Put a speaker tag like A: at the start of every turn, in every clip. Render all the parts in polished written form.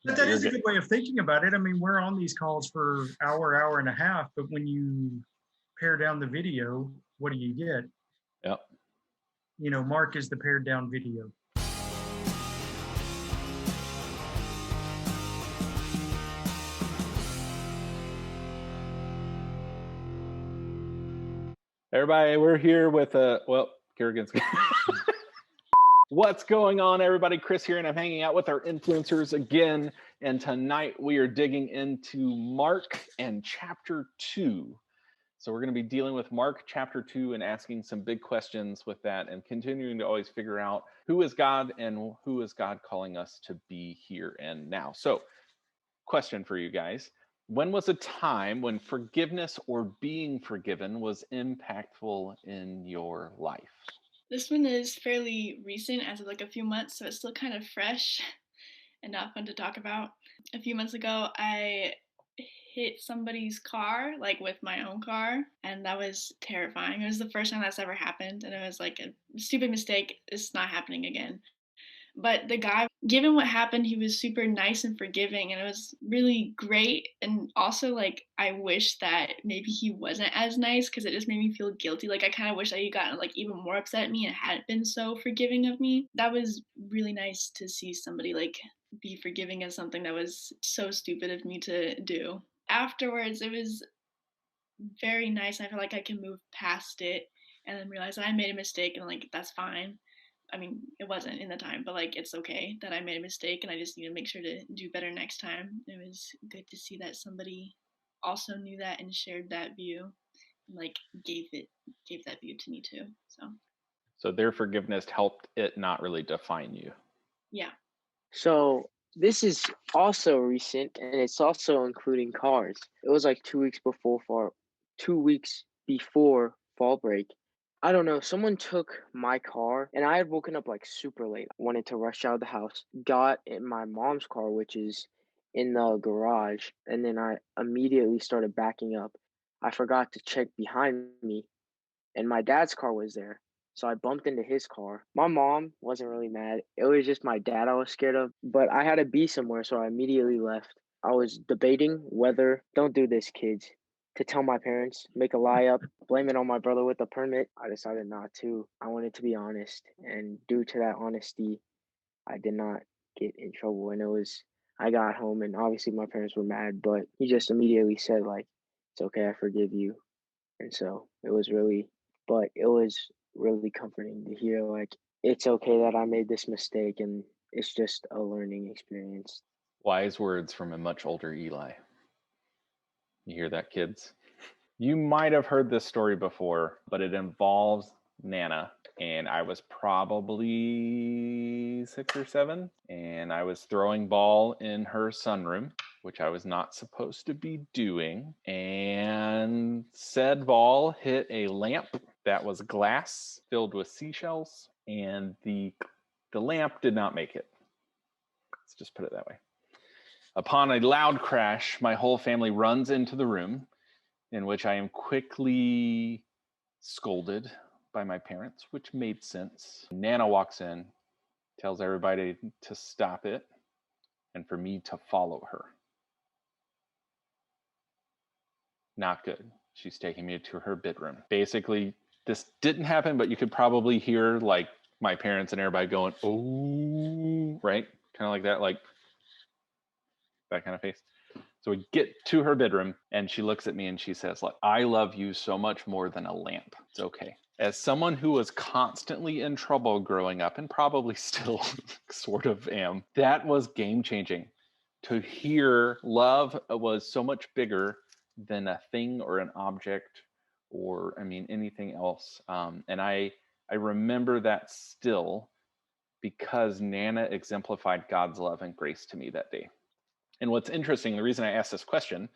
A: But
B: No,
A: that
B: you're
A: is a
B: good.
A: good way of thinking about it. I mean, we're on these calls for hour and a half, but when you pare down the video, what do you get?
B: Yep.
A: Mark is the pared down video.
B: Everybody, we're here with Kerrigan's. What's going on, everybody? Chris here, and I'm hanging out with our influencers again. And tonight we are digging into Mark and chapter 2. So we're going to be dealing with Mark chapter 2 and asking some big questions with that and continuing to always figure out who is God and who is God calling us to be here and now. So, question for you guys. When was a time when forgiveness or being forgiven was impactful in your life?
C: This one is fairly recent, as of like a few months, so it's still kind of fresh and not fun to talk about. A few months ago, I hit somebody's car, like with my own car, and that was terrifying. It was the first time that's ever happened, and it was like a stupid mistake. It's not happening again. But the guy, given what happened, he was super nice and forgiving, and it was really great. And also, like, I wish that maybe he wasn't as nice because it just made me feel guilty. Like, I kind of wish that he gotten like even more upset at me and hadn't been so forgiving of me. That was really nice to see somebody like be forgiving of something that was so stupid of me to do. Afterwards, it was very nice. I feel like I can move past it and then realize that I made a mistake and like that's fine. I mean, it wasn't in the time, but like it's okay that I made a mistake and I just need to make sure to do better next time. It was good to see that somebody also knew that and shared that view and like gave that view to me too.
B: So their forgiveness helped it not really define you.
C: Yeah.
D: So this is also recent, and it's also including cars. It was like 2 weeks before fall break. I don't know, someone took my car, and I had woken up like super late. I wanted to rush out of the house, got in my mom's car, which is in the garage, and then I immediately started backing up. I forgot to check behind me, and my dad's car was there. So I bumped into his car. My mom wasn't really mad. It was just my dad I was scared of, but I had to be somewhere, so I immediately left. I was debating whether, don't do this, kids, to tell my parents, make a lie up, blame it on my brother with a permit. I decided not to. I wanted to be honest, and due to that honesty, I did not get in trouble. And I got home, and obviously my parents were mad, but he just immediately said, like, it's okay, I forgive you. And so it was really comforting to hear, like, it's okay that I made this mistake and it's just a learning experience.
B: Wise words from a much older Eli. You hear that, kids? You might have heard this story before, but it involves Nana. And I was probably 6 or 7, and I was throwing ball in her sunroom, which I was not supposed to be doing. And said ball hit a lamp that was glass filled with seashells, and the lamp did not make it. Let's just put it that way. Upon a loud crash, my whole family runs into the room, in which I am quickly scolded by my parents, which made sense. Nana walks in, tells everybody to stop it, and for me to follow her. Not good. She's taking me to her bedroom. Basically, this didn't happen, but you could probably hear like my parents and everybody going, "Oh," right? Kind of like that, like that kind of face. So we get to her bedroom and she looks at me and she says, like, I love you so much more than a lamp. It's okay. As someone who was constantly in trouble growing up and probably still sort of am, that was game changing. To hear love was so much bigger than a thing or an object or, I mean, anything else. And I remember that still because Nana exemplified God's love and grace to me that day. And what's interesting, the reason I asked this question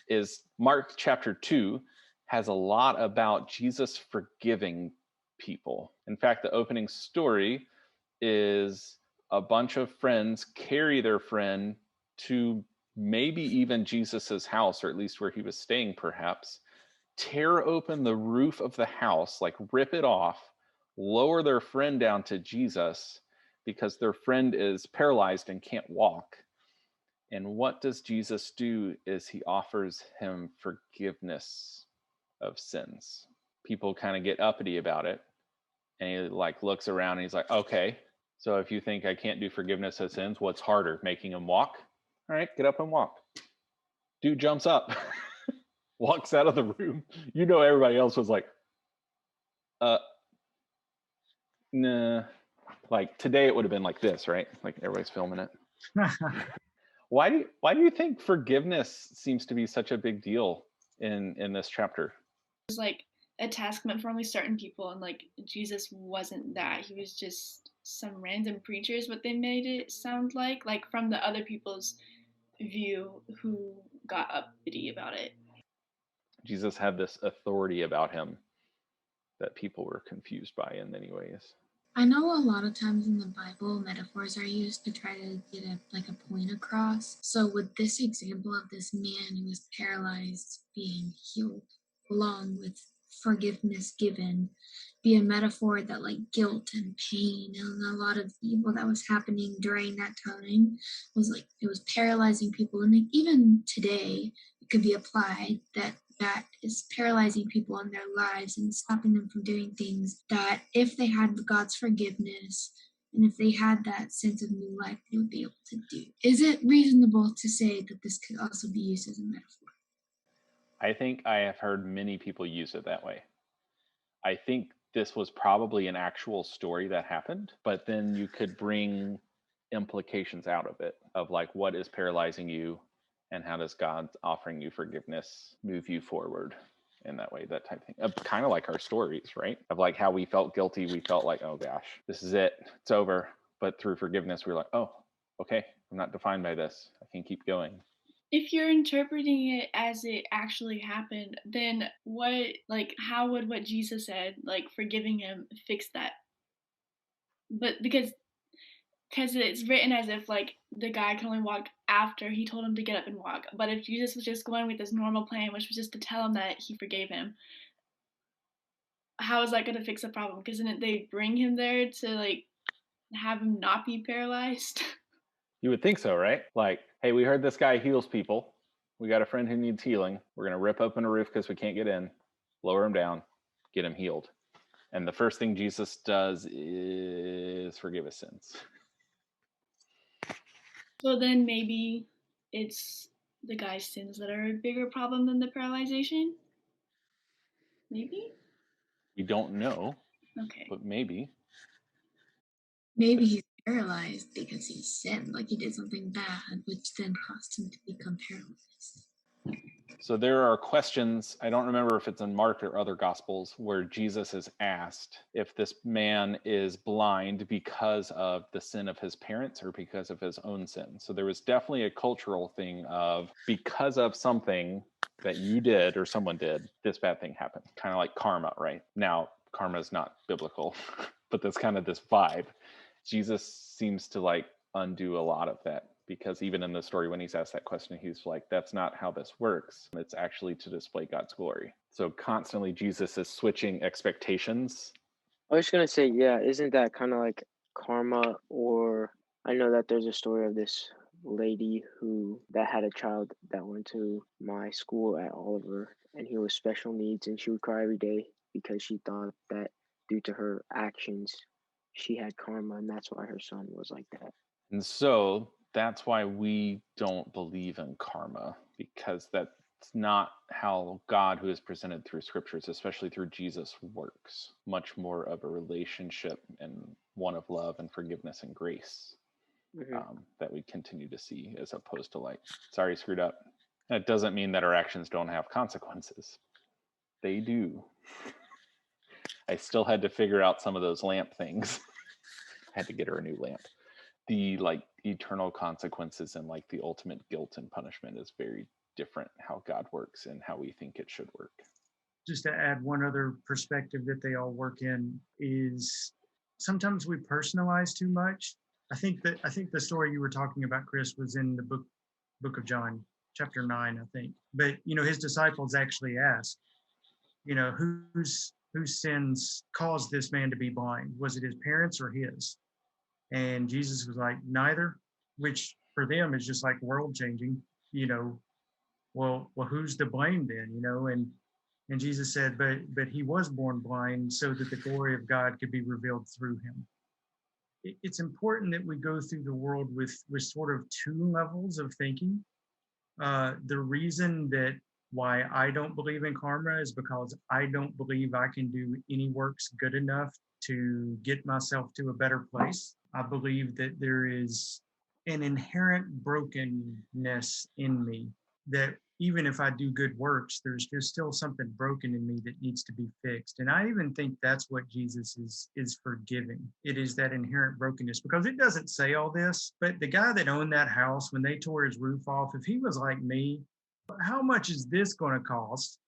B: is Mark chapter 2 has a lot about Jesus forgiving people. In fact, the opening story is a bunch of friends carry their friend to maybe even Jesus's house, or at least where he was staying perhaps, tear open the roof of the house, like rip it off, lower their friend down to Jesus because their friend is paralyzed and can't walk. And what does Jesus do is he offers him forgiveness of sins. People kind of get uppity about it. And he like looks around and he's like, okay, so if you think I can't do forgiveness of sins, what's harder, making him walk? All right, get up and walk. Dude jumps up, walks out of the room. You know, everybody else was like, nah. Like today it would have been like this, right? Like everybody's filming it. Why do you think forgiveness seems to be such a big deal in this chapter?
C: It was like a task meant for only certain people, and like Jesus wasn't that. He was just some random preacher is what they made it sound like from the other people's view who got uppity about it.
B: Jesus had this authority about him that people were confused by in many ways.
E: I know a lot of times in the Bible, metaphors are used to try to get a point across. So would this example of this man who was paralyzed being healed, along with forgiveness given, be a metaphor that like guilt and pain and a lot of evil that was happening during that time was like, it was paralyzing people. And like, even today, it could be applied that is paralyzing people in their lives and stopping them from doing things that if they had God's forgiveness and if they had that sense of new life, they would be able to do. Is it reasonable to say that this could also be used as a metaphor?
B: I think I have heard many people use it that way. I think this was probably an actual story that happened, but then you could bring implications out of it of like what is paralyzing you and how does God offering you forgiveness move you forward in that way, that type of thing. Kind of like our stories, right? Of like how we felt guilty. We felt like, oh gosh, this is it. It's over. But through forgiveness, we're like, oh, okay, I'm not defined by this. I can keep going.
C: If you're interpreting it as it actually happened, then how would what Jesus said, like forgiving him, fix that? But because it's written as if like the guy can only walk after he told him to get up and walk. But if Jesus was just going with his normal plan, which was just to tell him that he forgave him, how is that going to fix the problem? Because didn't they bring him there to like have him not be paralyzed?
B: You would think so, right? Like, hey, we heard this guy heals people. We got a friend who needs healing. We're going to rip open a roof because we can't get in, lower him down, get him healed. And the first thing Jesus does is forgive his sins.
C: So then maybe it's the guy's sins that are a bigger problem than the paralyzation? Maybe?
B: We don't know.
C: Okay.
B: But maybe.
E: Maybe he's paralyzed because he sinned, like he did something bad, which then caused him to become paralyzed.
B: So there are questions, I don't remember if it's in Mark or other Gospels, where Jesus is asked if this man is blind because of the sin of his parents or because of his own sin. So there was definitely a cultural thing of because of something that you did or someone did, this bad thing happened. Kind of like karma, right? Now, karma is not biblical, but that's kind of this vibe. Jesus seems to like undo a lot of that. Because even in the story, when he's asked that question, he's like, that's not how this works. It's actually to display God's glory. So constantly Jesus is switching expectations.
D: I was going to say, yeah, isn't that kind of like karma? Or I know that there's a story of this lady that had a child that went to my school at Oliver, and he was special needs, and she would cry every day because she thought that due to her actions, she had karma, and that's why her son was like that.
B: And so that's why we don't believe in karma, because that's not how God, who is presented through scriptures, especially through Jesus, works. Much more of a relationship and one of love and forgiveness and grace that we continue to see, as opposed to like, sorry, screwed up. That doesn't mean that our actions don't have consequences. They do. I still had to figure out some of those lamp things. I had to get her a new lamp. The like eternal consequences and like the ultimate guilt and punishment is very different how God works and how we think it should work.
A: Just to add one other perspective that they all work in is sometimes we personalize too much. I think the story you were talking about, Chris, was in the book of John, chapter 9, I think. But his disciples actually asked, whose sins caused this man to be blind? Was it his parents or his? And Jesus was like, neither, which for them is just like world changing, you know, well, who's to blame then, you know? And Jesus said, but he was born blind so that the glory of God could be revealed through him. It's important that we go through the world with sort of two levels of thinking. The reason that why I don't believe in karma is because I don't believe I can do any works good enough to get myself to a better place. I believe that there is an inherent brokenness in me that even if I do good works, there's still something broken in me that needs to be fixed. And I even think that's what Jesus is forgiving. It is that inherent brokenness, because it doesn't say all this, but the guy that owned that house, when they tore his roof off, if he was like me, how much is this going to cost?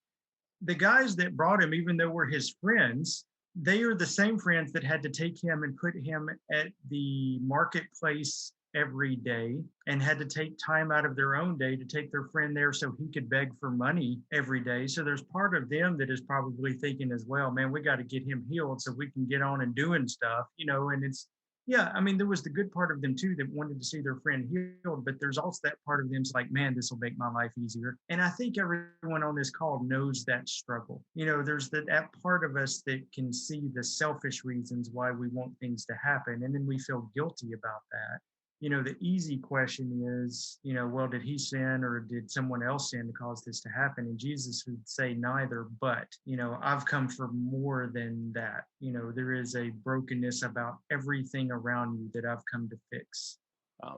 A: The guys that brought him, even though we're his friends, they are the same friends that had to take him and put him at the marketplace every day and had to take time out of their own day to take their friend there so he could beg for money every day. So there's part of them that is probably thinking as well, man, we got to get him healed so we can get on and doing stuff, you know. And it's, yeah, I mean, there was the good part of them too that wanted to see their friend healed, but there's also that part of them's like, man, this will make my life easier. And I think everyone on this call knows that struggle. You know, there's that part of us that can see the selfish reasons why we want things to happen, and then we feel guilty about that. You know, the easy question is, you know, well, did he sin or did someone else sin to cause this to happen? And Jesus would say neither, but, you know, I've come for more than that. You know, there is a brokenness about everything around you that I've come to fix.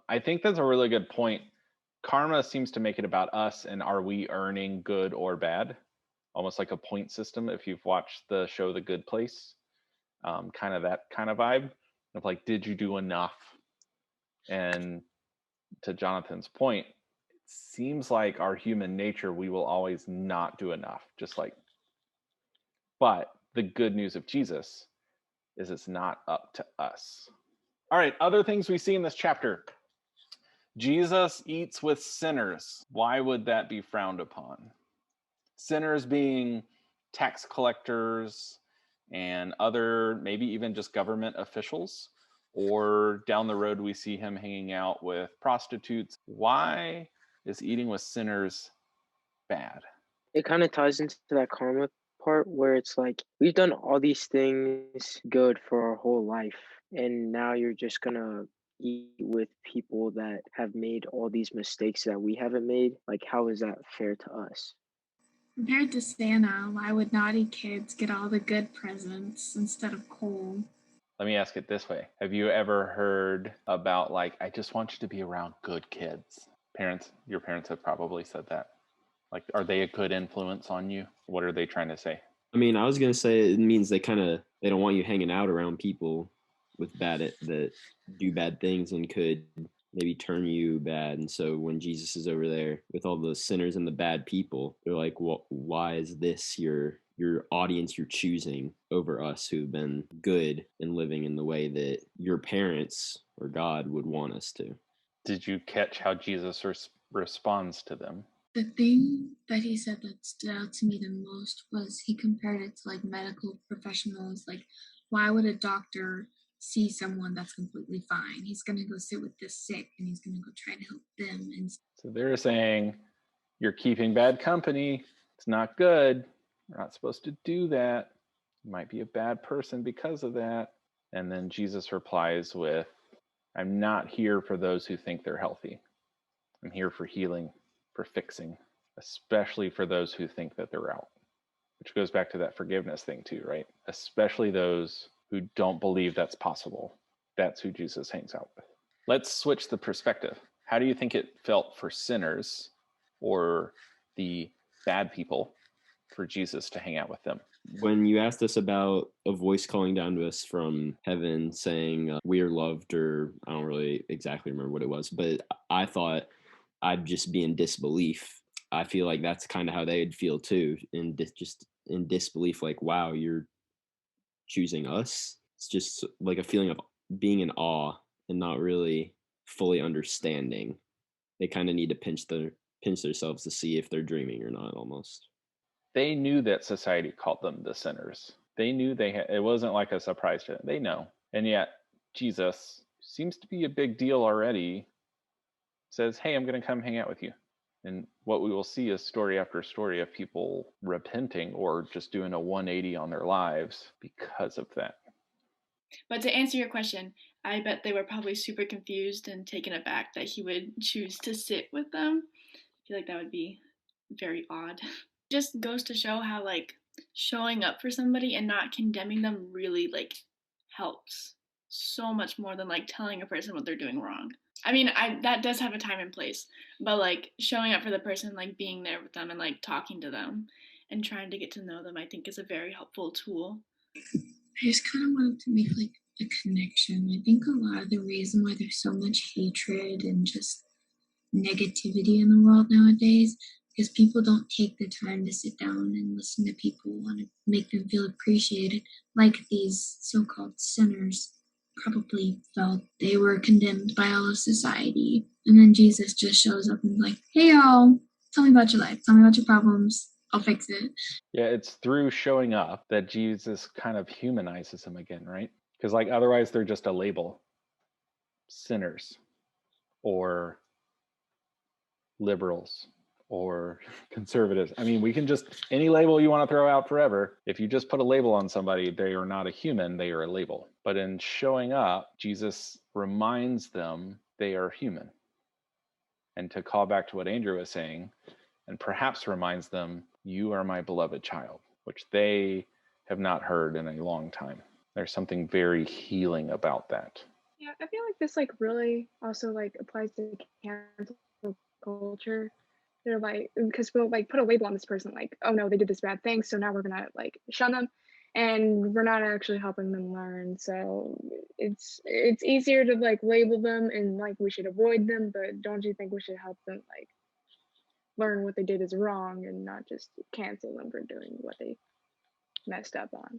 B: I think that's a really good point. Karma seems to make it about us and are we earning good or bad? Almost like a point system. If you've watched the show The Good Place, kind of that kind of vibe of like, did you do enough? And to Jonathan's point, it seems like our human nature, we will always not do enough, just like, but the good news of Jesus is it's not up to us. All right, other things we see in this chapter. Jesus eats with sinners. Why would that be frowned upon? Sinners being tax collectors and other, maybe even just government officials. Or down the road, we see him hanging out with prostitutes. Why is eating with sinners bad?
D: It kind of ties into that karma part where it's like, we've done all these things good for our whole life, and now you're just gonna eat with people that have made all these mistakes that we haven't made. Like, how is that fair to us?
E: Compared to Santa, why would naughty kids get all the good presents instead of coal?
B: Let me ask it this way. Have you ever heard about, like, I just want you to be around good kids? Parents, your parents have probably said that. Like, are they a good influence on you? What are they trying to say?
F: I mean, I was gonna say it means they don't want you hanging out around people with that do bad things and could maybe turn you bad. And so when Jesus is over there with all the sinners and the bad people, they're like, well, why is this your audience you're choosing over us who've been good and living in the way that your parents or God would want us to?
B: Did you catch how Jesus responds to them?
E: The thing that he said that stood out to me the most was he compared it to like medical professionals. Like, why would a doctor see someone that's completely fine? He's going to go sit with the sick and he's going to go try to help them. And
B: so they're saying, you're keeping bad company. It's not good. You're not supposed to do that. You might be a bad person because of that. And then Jesus replies with, I'm not here for those who think they're healthy. I'm here for healing, for fixing, especially for those who think that they're out. Which goes back to that forgiveness thing too, right? Especially those who don't believe that's possible. That's who Jesus hangs out with. Let's switch the perspective. How do you think it felt for sinners or the bad people for Jesus to hang out with them?
F: When you asked us about a voice calling down to us from heaven saying we are loved, or I don't really exactly remember what it was, but I thought I'd just be in disbelief. I feel like that's kind of how they'd feel too, just in disbelief, like, wow, you're choosing us. It's just like a feeling of being in awe and not really fully understanding. They kind of need to pinch themselves to see if they're dreaming or not, almost.
B: They knew that society called them the sinners. They knew it wasn't like a surprise to them. They know. And yet Jesus seems to be a big deal already. says, hey, I'm going to come hang out with you. And what we will see is story after story of people repenting or just doing a 180 on their lives because of that.
C: But to answer your question, I bet they were probably super confused and taken aback that he would choose to sit with them. I feel like that would be very odd. Just goes to show how like showing up for somebody and not condemning them really like helps so much more than like telling a person what they're doing wrong. I mean, that does have a time and place, but like showing up for the person, like being there with them and like talking to them and trying to get to know them, I think is a very helpful tool.
E: I just kind of wanted to make like a connection. I think a lot of the reason why there's so much hatred and just negativity in the world nowadays because people don't take the time to sit down and listen to people want to make them feel appreciated, like these so-called sinners probably felt they were condemned by all of society. And then Jesus just shows up and is like, hey y'all, tell me about your life, tell me about your problems, I'll fix it.
B: Yeah, it's through showing up that Jesus kind of humanizes them again, right? Because like otherwise they're just a label. Sinners or liberals or conservatives. I mean, we can just, any label you want to throw out forever. If you just put a label on somebody, they are not a human, they are a label. But in showing up, Jesus reminds them they are human. And to call back to what Andrew was saying, and perhaps reminds them, you are my beloved child, which they have not heard in a long time. There's something very healing about that.
G: Yeah, I feel like this like really also like applies to cancel culture. They're like, because we'll like put a label on this person, like, oh no, they did this bad thing, so now we're gonna like shun them, and we're not actually helping them learn. So it's easier to like label them and like we should avoid them, but don't you think we should help them like learn what they did is wrong and not just cancel them for doing what they messed up on?